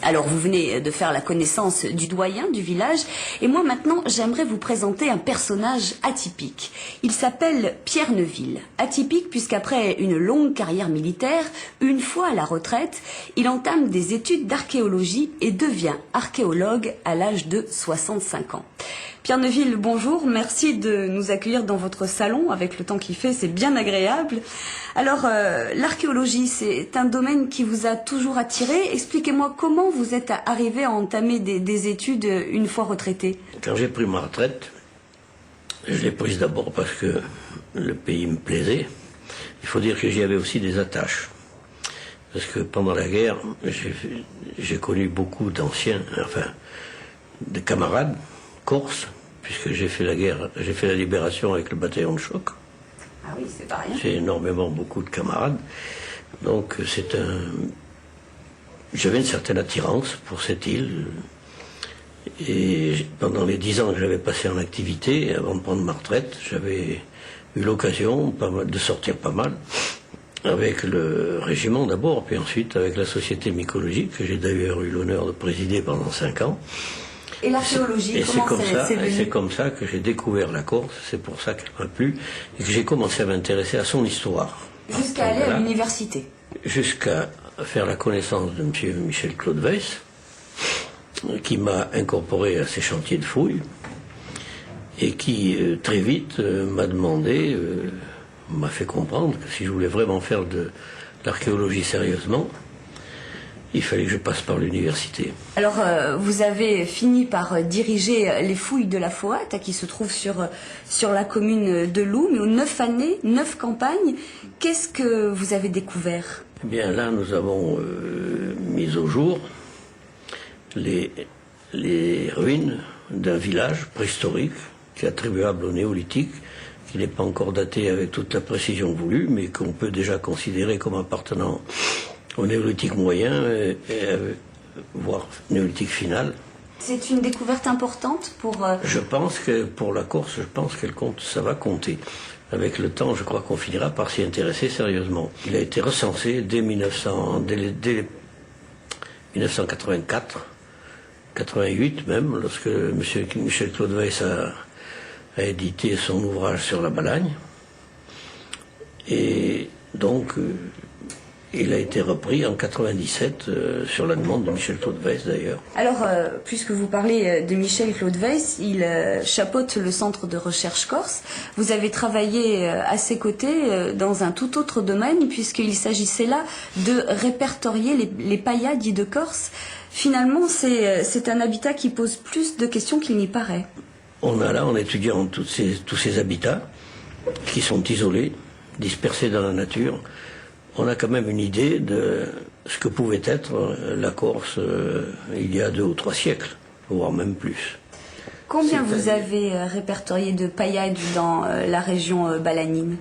Alors vous venez de faire la connaissance du doyen du village et moi maintenant j'aimerais vous présenter un personnage atypique. Il s'appelle Pierre Neuville. Atypique puisqu'après une longue carrière militaire, une fois à la retraite, il entame des études d'archéologie et devient archéologue à l'âge de 65 ans. Pierre Neuville, bonjour, merci de nous accueillir dans votre salon avec le temps qu'il fait, c'est bien agréable. Alors, l'archéologie, c'est un domaine qui vous a toujours attiré. Expliquez-moi comment vous êtes arrivé à entamer des études une fois retraité. Quand j'ai pris ma retraite, je l'ai prise d'abord parce que le pays me plaisait. Il faut dire que j'y avais aussi des attaches. Parce que pendant la guerre, j'ai connu beaucoup d'anciens, enfin, de camarades corse, puisque j'ai fait la guerre, j'ai fait la libération avec le bataillon de choc. Ah oui, c'est pas rien. J'ai énormément beaucoup de camarades. Donc j'avais une certaine attirance pour cette île. Et pendant les 10 ans que j'avais passé en activité, avant de prendre ma retraite, j'avais eu l'occasion de sortir pas mal. Avec le régiment d'abord, puis ensuite avec la société mycologique, que j'ai d'ailleurs eu l'honneur de présider pendant 5 ans. Et l'archéologie, comment c'est venu ? C'est comme ça que j'ai découvert la Corse, c'est pour ça qu'elle m'a plu, et que j'ai commencé à m'intéresser à son histoire. Jusqu'à aller à l'université. Jusqu'à faire la connaissance de M. Michel-Claude Weiss, qui m'a incorporé à ses chantiers de fouilles, et qui très vite m'a demandé, m'a fait comprendre que si je voulais vraiment faire de l'archéologie sérieusement, il fallait que je passe par l'université. Alors, vous avez fini par diriger les fouilles de la Foat, qui se trouve sur la commune de Loups, mais aux 9 années, 9 campagnes. Qu'est-ce que vous avez découvert ? Eh bien, là, nous avons mis au jour les ruines d'un village préhistorique qui est attribuable au néolithique, qui n'est pas encore daté avec toute la précision voulue, mais qu'on peut déjà considérer comme appartenant au néolithique moyen, voire néolithique final. C'est une découverte importante pour... Je pense que pour la Corse, ça va compter. Avec le temps, je crois qu'on finira par s'y intéresser sérieusement. Il a été recensé dès 1984, 88 même, lorsque M. Michel-Claude Weiss a édité son ouvrage sur la Balagne. Et donc... il a été repris en 97 sur la demande de Michel-Claude Weiss d'ailleurs. Alors, puisque vous parlez de Michel-Claude Weiss, il chapeaute le centre de recherche corse. Vous avez travaillé à ses côtés dans un tout autre domaine, puisqu'il s'agissait là de répertorier les payas dits de Corse. Finalement, c'est un habitat qui pose plus de questions qu'il n'y paraît. En étudiant tous ces habitats qui sont isolés, dispersés dans la nature, on a quand même une idée de ce que pouvait être la Corse il y a 2 ou 3 siècles, voire même plus. Combien vous avez répertorié de paillades dans la région balanine ?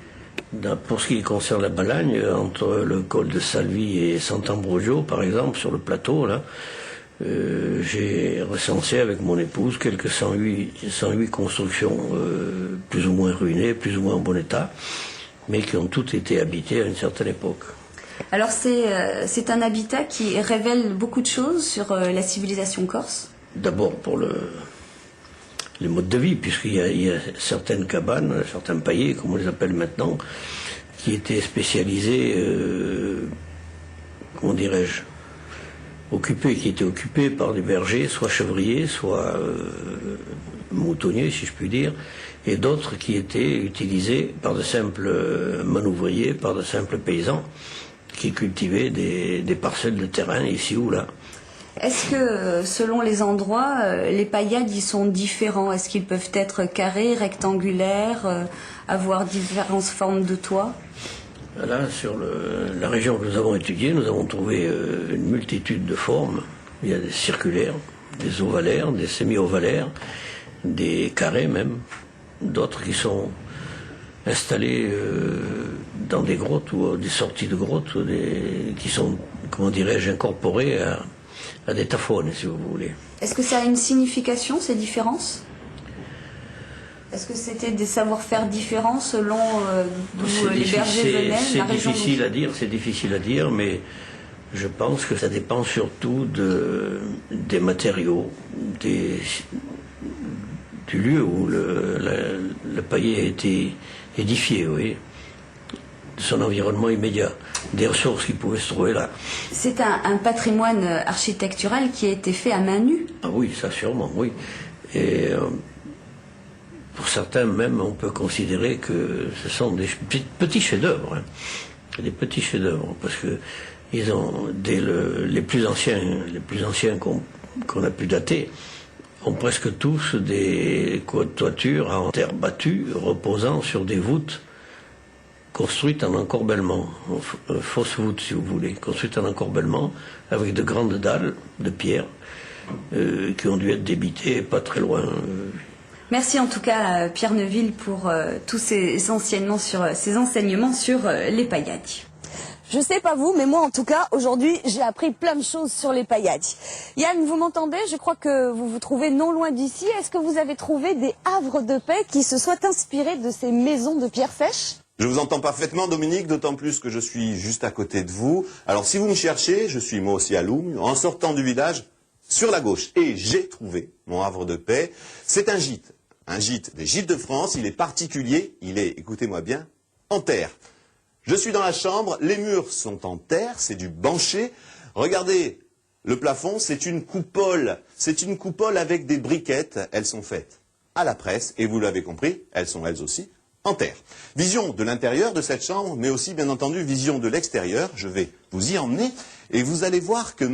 Pour ce qui concerne la Balagne, entre le col de Salvi et Sant'Ambrogio, par exemple, sur le plateau, là, j'ai recensé avec mon épouse quelques 108 constructions plus ou moins ruinées, plus ou moins en bon état, mais qui ont toutes été habitées à une certaine époque. Alors c'est un habitat qui révèle beaucoup de choses sur la civilisation corse ? D'abord pour les modes de vie, puisqu'il y a certaines cabanes, certains paillets, comme on les appelle maintenant, qui étaient spécialisés, comment dirais-je, qui étaient occupés par des bergers, soit chevriers, soit moutonniers, si je puis dire, et d'autres qui étaient utilisés par de simples manouvriers, par de simples paysans qui cultivaient des parcelles de terrain ici ou là. Est-ce que, selon les endroits, les paillades y sont différents ? Est-ce qu'ils peuvent être carrés, rectangulaires, avoir différentes formes de toit ? Là, sur la région que nous avons étudiée, nous avons trouvé une multitude de formes. Il y a des circulaires, des ovalaires, des semi-ovalaires, des carrés même, d'autres qui sont installés dans des grottes ou des sorties de grottes, qui sont, comment dirais-je, incorporés à des tafones, si vous voulez. Est-ce que ça a une signification, ces différences ? Est-ce que c'était des savoir-faire différents selon d'où les bergers venaient, la région ? C'est difficile à dire, mais Je pense que ça dépend surtout des matériaux, du lieu où le paillet a été édifié, oui, de son environnement immédiat, des ressources qui pouvaient se trouver là. C'est un patrimoine architectural qui a été fait à main nue? Ah oui, ça sûrement, oui. Et pour certains même, on peut considérer que ce sont des petits chefs-d'œuvre, hein. Des petits chefs-d'œuvre, parce que ils ont, les plus anciens qu'on a pu dater, ont presque tous des toitures en terre battue, reposant sur des voûtes construites en encorbellement, fausses voûtes si vous voulez, construites en encorbellement, avec de grandes dalles de pierre, qui ont dû être débitées pas très loin. Merci en tout cas Pierre Neuville pour tous ces enseignements sur les paillades. Je sais pas vous, mais moi en tout cas, aujourd'hui, j'ai appris plein de choses sur les paillades. Yann, vous m'entendez? Je crois que vous vous trouvez non loin d'ici. Est-ce que vous avez trouvé des havres de paix qui se soient inspirés de ces maisons de pierre sèche? Je vous entends parfaitement, Dominique, d'autant plus que je suis juste à côté de vous. Alors, si vous me cherchez, je suis moi aussi à Loum, en sortant du village, sur la gauche. Et j'ai trouvé mon havre de paix. C'est un gîte des gîtes de France. Il est particulier, il est, écoutez-moi bien, en terre. Je suis dans la chambre, les murs sont en terre, c'est du bancher. Regardez, le plafond, c'est une coupole. C'est une coupole avec des briquettes. Elles sont faites à la presse, et vous l'avez compris, elles sont elles aussi en terre. Vision de l'intérieur de cette chambre, mais aussi, bien entendu, vision de l'extérieur. Je vais vous y emmener, et vous allez voir que